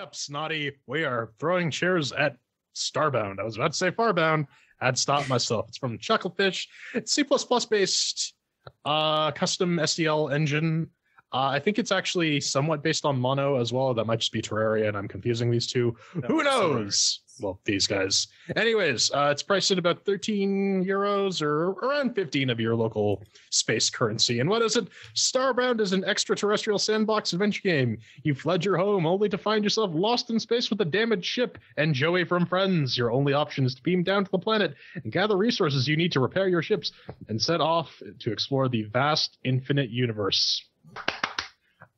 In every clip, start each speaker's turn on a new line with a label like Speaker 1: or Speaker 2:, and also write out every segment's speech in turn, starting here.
Speaker 1: up, Snotty? We are throwing chairs at Starbound. I was about to say Farbound. I'd stop myself. It's from Chuckelfish. It's C++ based custom SDL engine. I think it's actually somewhat based on Mono as well. That might just be Terraria, and I'm confusing these two. No, who knows? Well, these guys. Anyways, it's priced at about 13 euros or around 15 of your local space currency. And what is it? Starbound is an extraterrestrial sandbox adventure game. You fled your home only to find yourself lost in space with a damaged ship and Joey from Friends. Your only option is to beam down to the planet and gather resources you need to repair your ships and set off to explore the vast, infinite universe.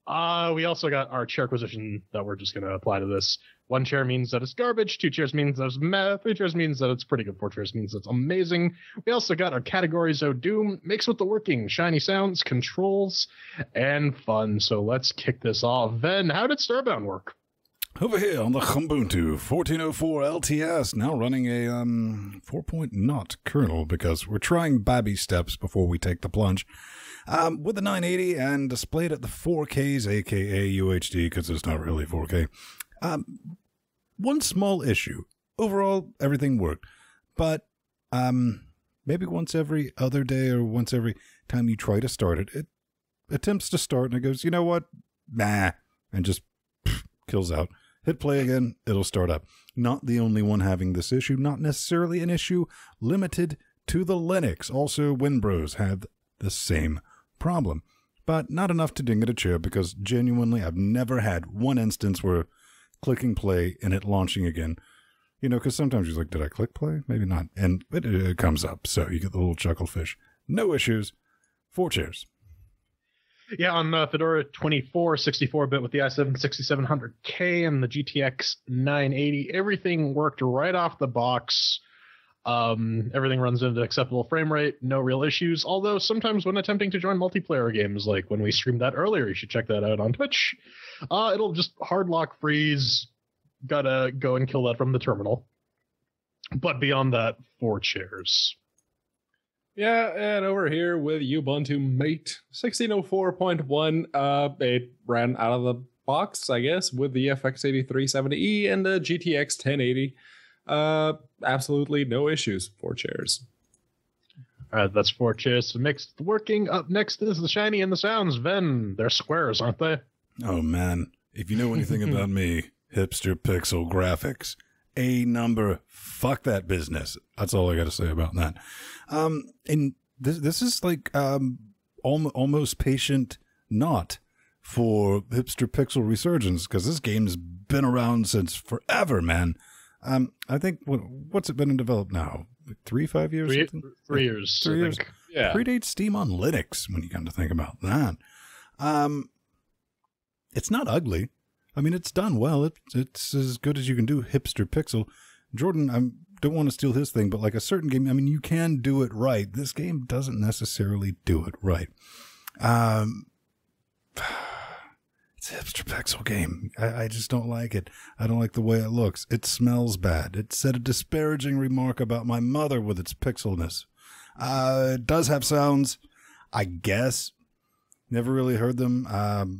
Speaker 1: We also got our CHAIRQUISITION that we're just going to apply to this. 1 chair means that it's garbage, 2 chairs means that it's meh, 3 chairs means that it's pretty good, 4 chairs means it's amazing. We also got our categories of Doom, makes with the working, shiny sounds, controls, and fun. So let's kick this off. Ven, how did Starbound work?
Speaker 2: Over here on the Ubuntu 1404 LTS, now running a 4.0 kernel because we're trying baby steps before we take the plunge. With the 980 and displayed at the 4Ks, aka UHD, because it's not really 4K. One small issue. Overall, everything worked. But maybe once every other day or once every time you try to start it, it attempts to start and it goes, you know what? Nah. And just kills out. Hit play again, it'll start up. Not the only one having this issue. Not necessarily an issue limited to the Linux. Also, Winbros had the same problem. But not enough to ding it a chair because genuinely I've never had one instance where clicking play and it launching again. You know, because sometimes you're like, did I click play? Maybe not. And it comes up. So you get the little Chuckelfish. No issues. 4 chairs.
Speaker 1: Yeah, on Fedora 24, 64-bit with the i7 6700K and the GTX 980, everything worked right off the box. Everything runs into acceptable frame rate, no real issues. Although sometimes when attempting to join multiplayer games, like when we streamed that earlier, you should check that out on Twitch. It'll just hard lock freeze. Gotta go and kill that from the terminal. But beyond that, 4 chairs.
Speaker 3: Yeah, and over here with Ubuntu Mate 1604.1, it ran out of the box, I guess, with the FX8370E and the GTX 1080. Absolutely no issues. 4 chairs.
Speaker 1: All right, that's 4 chairs. Mixed working. Up next is the shiny and the sounds. Ven, they're squares, aren't they?
Speaker 2: Oh, man. If you know anything about me, hipster pixel graphics, a number, fuck that business. That's all I got to say about that. And this is like almost patient not for hipster pixel resurgence because this game's been around since forever, man. I think what's it been in develop now? Like 5 years?
Speaker 1: 3 years.
Speaker 2: 3 years.
Speaker 3: Yeah.
Speaker 2: Predates Steam on Linux when you come to think about that. It's not ugly. I mean, it's done well. It's as good as you can do hipster pixel. Jordan, I don't want to steal his thing, but like a certain game, I mean, you can do it right. This game doesn't necessarily do it right. It's a hipster pixel game. I just don't like it. I don't like the way it looks. It smells bad. It said a disparaging remark about my mother with its pixelness. It does have sounds, I guess. Never really heard them.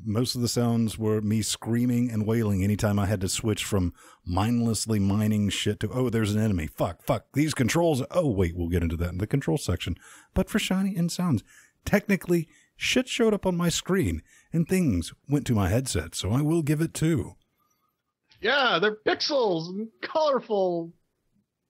Speaker 2: Most of the sounds were me screaming and wailing anytime I had to switch from mindlessly mining shit to, oh, there's an enemy. Fuck. These controls. Oh, wait, we'll get into that in the control section. But for shiny and sounds, technically, shit showed up on my screen and things went to my headset, so I will give it 2.
Speaker 1: Yeah, they're pixels and colorful.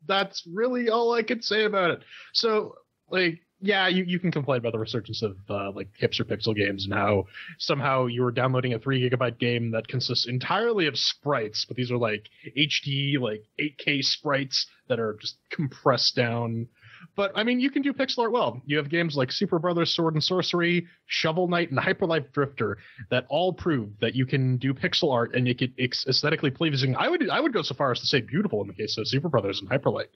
Speaker 1: That's really all I could say about it. So, like, yeah, you can complain about the resurgence of like hipster pixel games and how somehow you were downloading a 3 gigabyte game that consists entirely of sprites, but these are like HD, like 8K sprites that are just compressed down. But I mean, you can do pixel art well. You have games like Super Brothers Sword and Sorcery, Shovel Knight, and Hyperlife Drifter that all prove that you can do pixel art and make it aesthetically pleasing. I would go so far as to say beautiful in the case of Super Brothers and Hyperlight.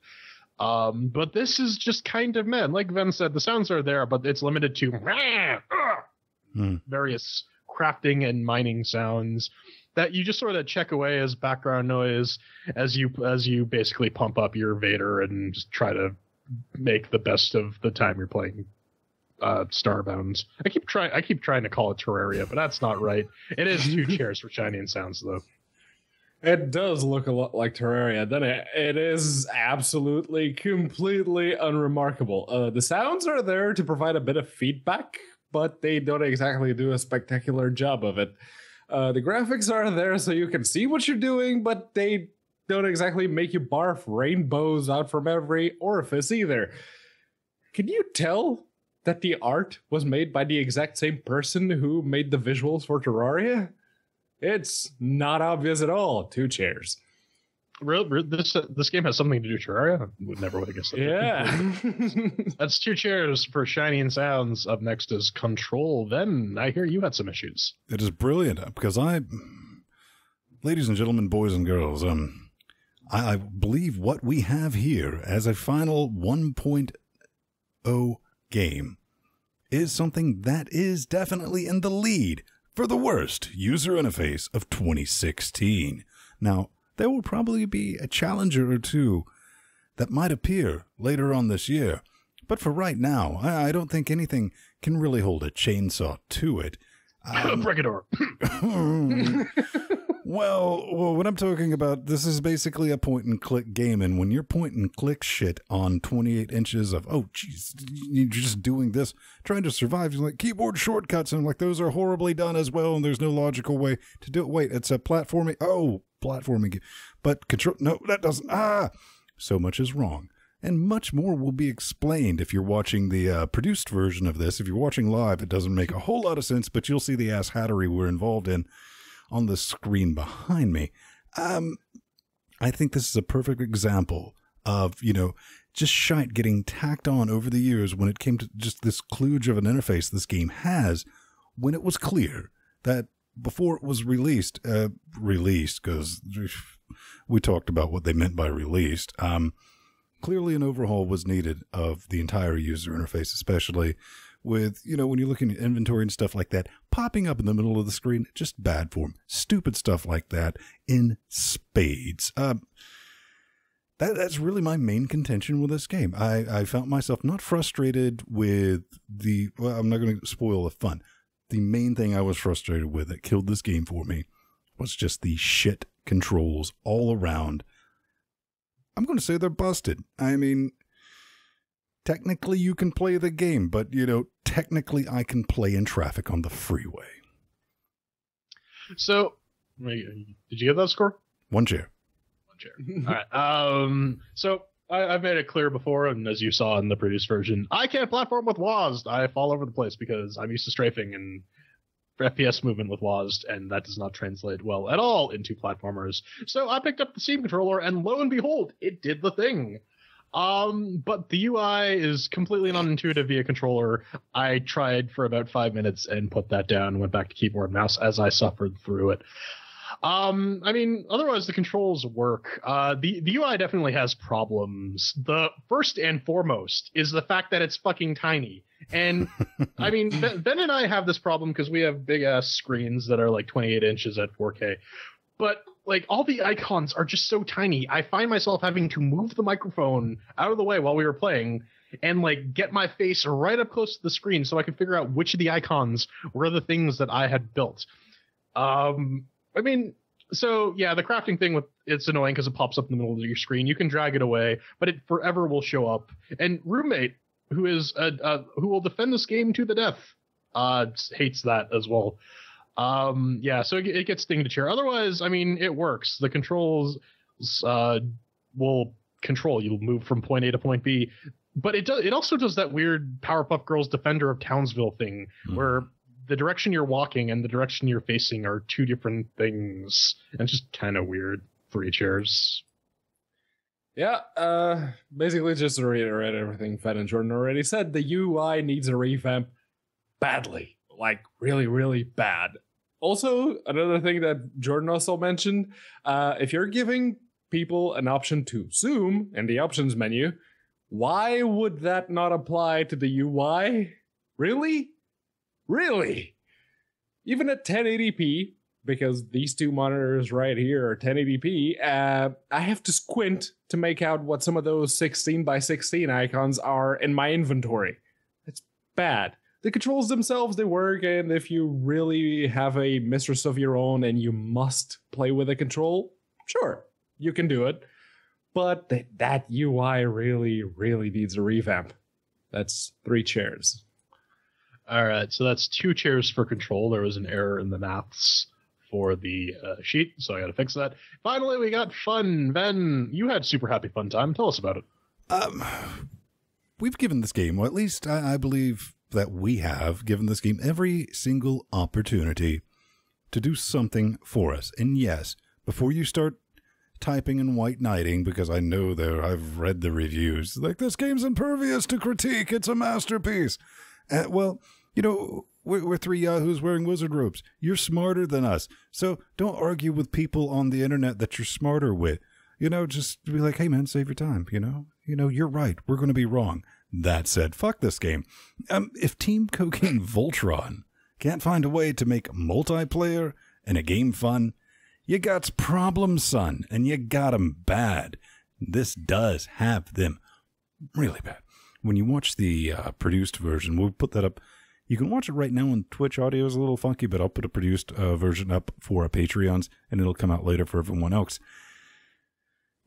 Speaker 1: But this is just kind of, man, like Ven said, the sounds are there, but it's limited to various crafting and mining sounds that you just sort of check away as background noise as you basically pump up your Vader and just try to make the best of the time you're playing Starbound. I keep trying to call it Terraria, but that's not right. It is 2 chairs for shiny and sounds though.
Speaker 3: It does look a lot like Terraria. Then it is absolutely, completely unremarkable. The sounds are there to provide a bit of feedback, but they don't exactly do a spectacular job of it. The graphics are there so you can see what you're doing, but they don't exactly make you barf rainbows out from every orifice either. Can you tell that the art was made by the exact same person who made the visuals for Terraria? It's not obvious at all. 2 chairs.
Speaker 1: This game has something to do with Terraria? I would never have guessed that.
Speaker 3: Yeah.
Speaker 1: That's 2 chairs for Shiny and Sounds. Up next is Control. Then I hear you had some issues.
Speaker 2: It is brilliant because ladies and gentlemen, boys and girls, I believe what we have here as a final 1.0 game is something that is definitely in the lead for the worst user interface of 2016. Now, there will probably be a challenger or two that might appear later on this year, but for right now, I don't think anything can really hold a chainsaw to it.
Speaker 1: Brigador.
Speaker 2: Well, what I'm talking about, this is basically a point-and-click game, and when you're point-and-click shit on 28 inches of, oh, jeez, you're just doing this, trying to survive, you're like, keyboard shortcuts, and I'm like, those are horribly done as well, and there's no logical way to do it. Wait, it's a platforming, platforming, but control, no, that doesn't, so much is wrong. And much more will be explained if you're watching the produced version of this. If you're watching live, it doesn't make a whole lot of sense, but you'll see the ass-hattery we're involved in on the screen behind me. I think this is a perfect example of, just shite getting tacked on over the years when it came to just this kludge of an interface this game has, when it was clear that before it was released, because we talked about what they meant by released, clearly an overhaul was needed of the entire user interface, especially with, when you're looking at inventory and stuff like that, popping up in the middle of the screen, just bad form. Stupid stuff like that in spades. That's really my main contention with this game. I felt myself not frustrated with I'm not going to spoil the fun. The main thing I was frustrated with that killed this game for me was just the shit controls all around. I'm going to say they're busted. I mean, technically you can play the game, but, technically I can play in traffic on the freeway.
Speaker 1: So, did you get that score?
Speaker 2: 1 chair.
Speaker 1: 1 chair. All right. So I've made it clear before, and as you saw in the produced version, I can't platform with WASD. I fall over the place because I'm used to strafing and FPS movement with WASD, and that does not translate well at all into platformers. So I picked up the Steam controller, and lo and behold, it did the thing. But the UI is completely non-intuitive via controller. I tried for about 5 minutes and put that down and went back to keyboard and mouse as I suffered through it. Otherwise the controls work. The UI definitely has problems. The first and foremost is the fact that it's fucking tiny. And Ben and I have this problem because we have big ass screens that are like 28 inches at 4K. But all the icons are just so tiny. I find myself having to move the microphone out of the way while we were playing and get my face right up close to the screen so I could figure out which of the icons were the things that I had built. So yeah, the crafting thing it's annoying because it pops up in the middle of your screen. You can drag it away, but it forever will show up. And Roommate, who will defend this game to the death, hates that as well. So it gets sting to chair. Otherwise, it works. The controls will control. You'll move from point A to point B. But it also does that weird Powerpuff Girls Defender of Townsville thing, where the direction you're walking and the direction you're facing are 2 different things. And it's just kind of weird. 3 chairs.
Speaker 3: Yeah, basically just to reiterate everything Fed and Jordan already said, the UI needs a revamp badly. Really, really bad. Also, another thing that Jordan also mentioned, if you're giving people an option to zoom in the options menu, why would that not apply to the UI? Really? Really? Even at 1080p, because these 2 monitors right here are 1080p, I have to squint to make out what some of those 16 by 16 icons are in my inventory. It's bad. The controls themselves, they work, and if you really have a mistress of your own and you must play with a control, Sure, you can do it. But that UI really, really needs a revamp. That's 3 chairs.
Speaker 1: All right, so that's 2 chairs for control. There was an error in the maths for the sheet, so I got to fix that. Finally, we got fun. Ben, you had super happy fun time. Tell us about it.
Speaker 2: We've given this game, or at least I believe that we have given this game every single opportunity to do something for us. And yes, before you start typing and white knighting, because I know I've read the reviews, like, this game's impervious to critique, it's a masterpiece. Well, you know, we're 3 yahoos wearing wizard robes. You're smarter than us, so don't argue with people on the internet that you're smarter with. You know, just be like, hey man, save your time. You know, you're right, we're going to be wrong. That said, fuck this game. If Team Cocaine Voltron can't find a way to make multiplayer and a game fun, you got problems, son, and you got them bad. This does have them really bad. When you watch the produced version, we'll put that up. You can watch it right now on Twitch. Audio is a little funky, but I'll put a produced version up for our Patreons, and it'll come out later for everyone else.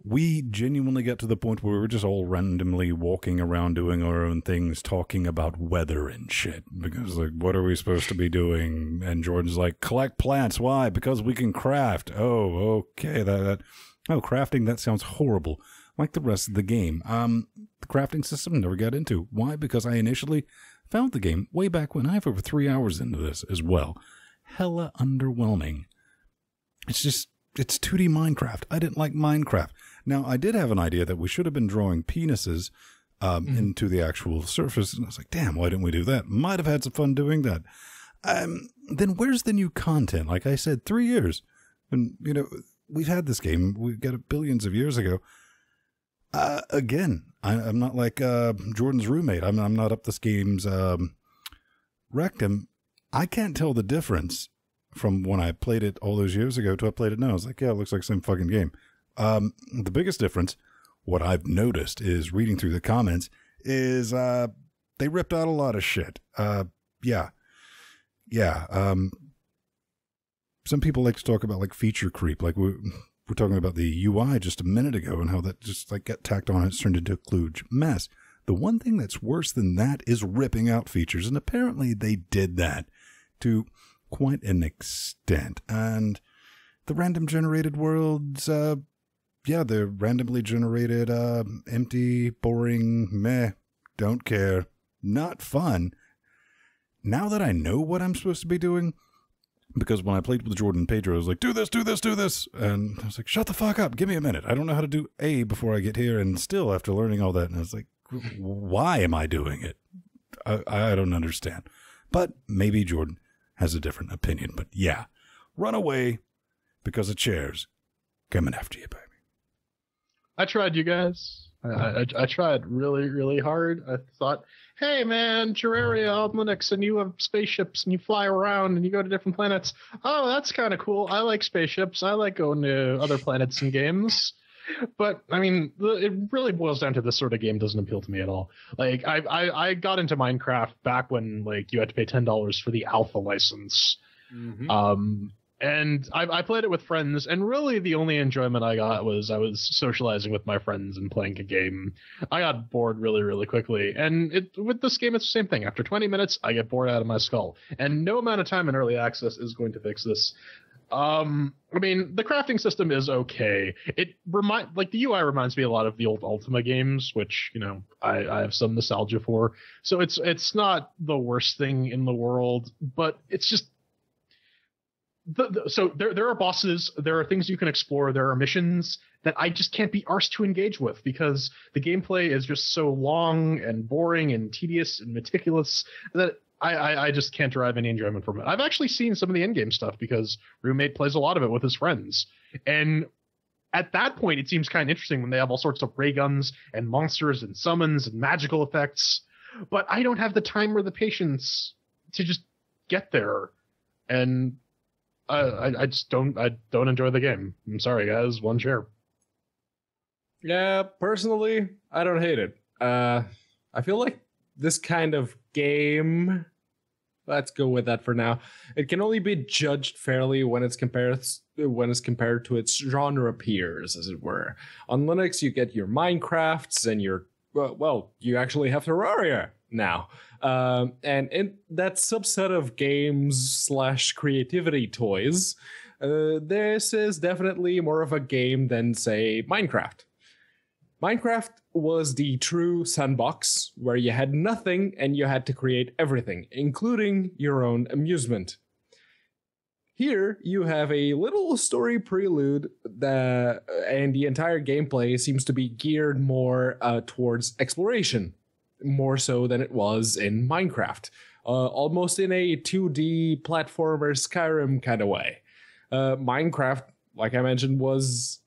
Speaker 2: We genuinely get to the point where we're just all randomly walking around doing our own things, talking about weather and shit. Because, like, what are we supposed to be doing? And Jordan's like, collect plants. Why? Because we can craft. Oh, okay. Crafting, that sounds horrible. Like the rest of the game. The crafting system never got into. Why? Because I initially found the game way back when. I have over 3 hours into this as well. Hella underwhelming. It's 2D Minecraft. I didn't like Minecraft. Now, I did have an idea that we should have been drawing penises into the actual surface. And I was like, damn, why didn't we do that? Might have had some fun doing that. Then where's the new content? Like I said, 3 years. And, you know, we've had this game. We got it billions of years ago. Again, I'm not like Jordan's roommate. I'm not up this game's rectum. I can't tell the difference from when I played it all those years ago to I played it now. I was like, yeah, it looks like the same fucking game. The biggest difference, what I've noticed is reading through the comments, is they ripped out a lot of shit. Yeah. Some people like to talk about like feature creep. Like we're talking about the UI just a minute ago and how that just like got tacked on and it's turned into a kludge mess. The one thing that's worse than that is ripping out features. And apparently they did that to quite an extent. And the random generated worlds, they're randomly generated, empty, boring, meh, don't care, not fun. Now that I know what I'm supposed to be doing, because when I played with Jordan and Pedro, I was like, do this. And I was like, shut the fuck up, give me a minute. I don't know how to do A before I get here. And still, after learning all that, and I was like, why am I doing it? I don't understand. But maybe Jordan has a different opinion. But yeah, run away because of chairs coming after you, baby.
Speaker 1: I tried, you guys. I tried really, really hard. I thought, hey, man, Terraria on Linux, and you have spaceships, and you fly around, and you go to different planets. Oh, that's kind of cool. I like spaceships. I like going to other planets and games. But, I mean, it really boils down to this sort of game doesn't appeal to me at all. Like, I got into Minecraft back when, like, you had to pay $10 for the alpha license. Mm-hmm. And I played it with friends, and really the only enjoyment I got was I was socializing with my friends and playing a game. I got bored really, really quickly, and with this game, it's the same thing. After 20 minutes, I get bored out of my skull, and no amount of time in early access is going to fix this. I mean, the crafting system is okay. The UI reminds me a lot of the old Ultima games, which, you know, I have some nostalgia for. So it's not the worst thing in the world, but it's just so there are bosses, there are things you can explore, there are missions that I just can't be arsed to engage with because the gameplay is just so long and boring and tedious and meticulous that I just can't derive any enjoyment from it. I've actually seen some of the in-game stuff because Roommate plays a lot of it with his friends. And at that point, it seems kind of interesting when they have all sorts of ray guns and monsters and summons and magical effects. But I don't have the time or the patience to just get there. And I just don't enjoy the game. I'm sorry, guys. One chair.
Speaker 3: Yeah, personally, I don't hate it. I feel like this kind of game let's go with that for now. It can only be judged fairly when it's compared to its genre peers, as it were. On Linux, you get your Minecrafts and your you actually have Terraria now. And in that subset of games / creativity toys, this is definitely more of a game than, say, Minecraft. Minecraft was the true sandbox where you had nothing and you had to create everything, including your own amusement. Here, you have a little story prelude and the entire gameplay seems to be geared more towards exploration, more so than it was in Minecraft, almost in a 2D platformer Skyrim kind of way. Minecraft, like I mentioned, was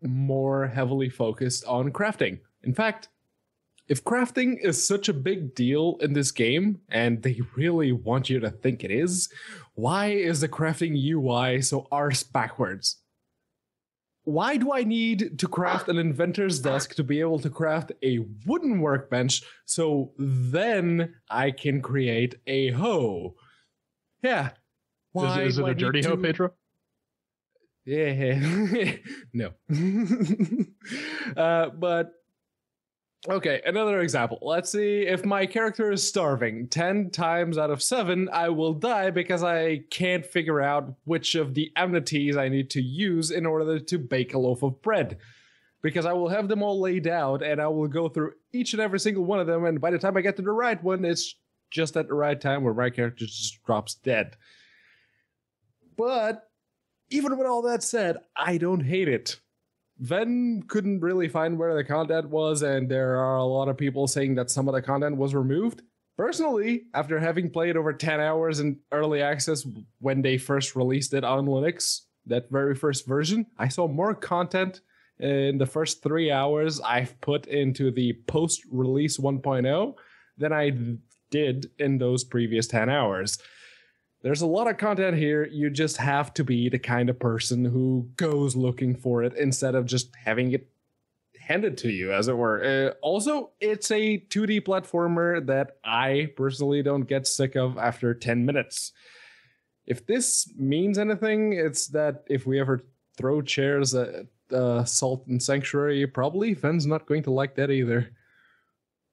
Speaker 3: more heavily focused on crafting. In fact, if crafting is such a big deal in this game, and they really want you to think it is, why is the crafting UI so arse backwards? Why do I need to craft an inventor's desk to be able to craft a wooden workbench so then I can create a hoe? Yeah. Why
Speaker 1: is it a dirty hoe, Pedro?
Speaker 3: Yeah. No. But okay, another example. Let's see, if my character is starving, 10 times out of 7, I will die because I can't figure out which of the amenities I need to use in order to bake a loaf of bread. Because I will have them all laid out, and I will go through each and every single one of them, and by the time I get to the right one, it's just at the right time where my character just drops dead. But even with all that said, I don't hate it. Ven couldn't really find where the content was, and there are a lot of people saying that some of the content was removed. Personally, after having played over 10 hours in early access when they first released it on Linux, that very first version, I saw more content in the first 3 hours I've put into the post-release 1.0 than I did in those previous 10 hours. There's a lot of content here. You just have to be the kind of person who goes looking for it instead of just having it handed to you, as it were. Also, it's a 2D platformer that I personally don't get sick of after 10 minutes. If this means anything, it's that if we ever throw chairs at Salt and Sanctuary, probably Ven's not going to like that either.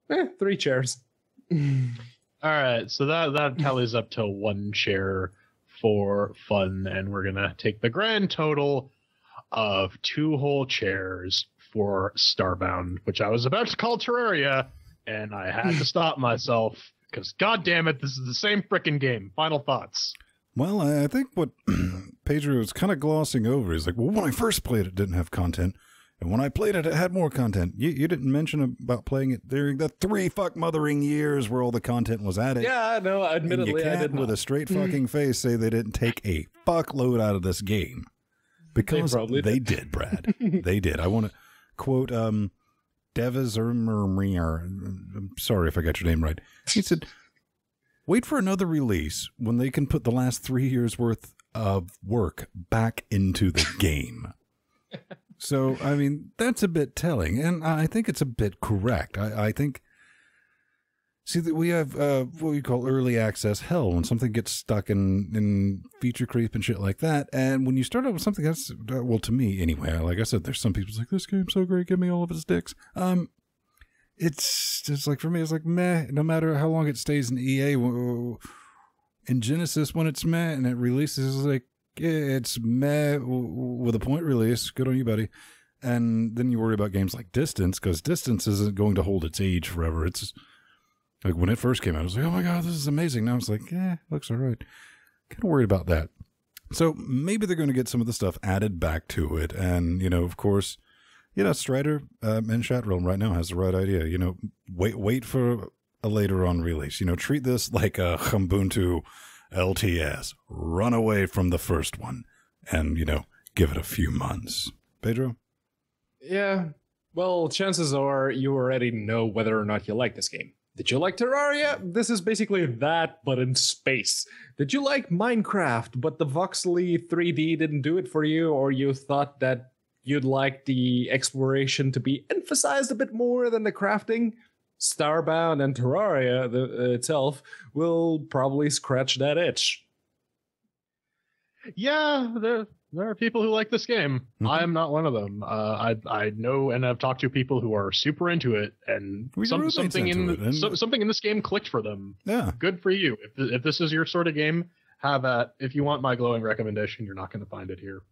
Speaker 3: 3 chairs.
Speaker 1: All right, so that tallies up to 1 chair for fun, and we're gonna take the grand total of 2 whole chairs for Starbound, which I was about to call Terraria, and I had to stop myself because, god damn it, this is the same frickin' game. Final thoughts.
Speaker 2: Well, I think what Pedro was kind of glossing over is like, well, when I first played it didn't have content. And when I played it, it had more content. You didn't mention about playing it during the 3 mothering years where all the content was added.
Speaker 3: Yeah, no, admittedly,
Speaker 2: I did. With a straight fucking face, say they didn't take a fuckload out of this game. Because they did, Brad. They did. I want to quote Devel, I'm sorry if I got your name right. He said, wait for another release when they can put the last 3 years worth of work back into the game. So, I mean, that's a bit telling, and I think it's a bit correct. I think, see, that we have what we call early access hell when something gets stuck in feature creep and shit like that. And when you start out with something that's, well, to me anyway, like I said, there's some people like, this game's so great, give me all of its dicks. It's just like, for me, it's like, meh, no matter how long it stays in EA. In Genesis, when it's meh and it releases, it's like, it's meh with a point release. Good on you, buddy. And then you worry about games like Distance, because Distance isn't going to hold its age forever. It's like when it first came out, I was like, oh my god, this is amazing. Now it's like, looks all right. Kind of worried about that. So maybe they're going to get some of the stuff added back to it. And, of course, Strider in Chat Realm right now has the right idea. Wait for a later on release. Treat this like a Ubuntu LTS. Run away from the first one and, give it a few months. Pedro?
Speaker 3: Yeah. Well, chances are you already know whether or not you like this game. Did you like Terraria? This is basically that, but in space. Did you like Minecraft, but the voxely 3D didn't do it for you, or you thought that you'd like the exploration to be emphasized a bit more than the crafting? Starbound and Terraria itself will probably scratch that itch.
Speaker 1: Yeah, there are people who like this game.
Speaker 2: Mhm.
Speaker 1: I'm not one of them. I know and I've talked to people who are super into it, and
Speaker 2: Well, your roommate's
Speaker 1: something
Speaker 2: into it, and-
Speaker 1: something in this game clicked for them.
Speaker 2: Yeah.
Speaker 1: Good for you. If this is your sort of game, have at. If you want my glowing recommendation, you're not going to find it here.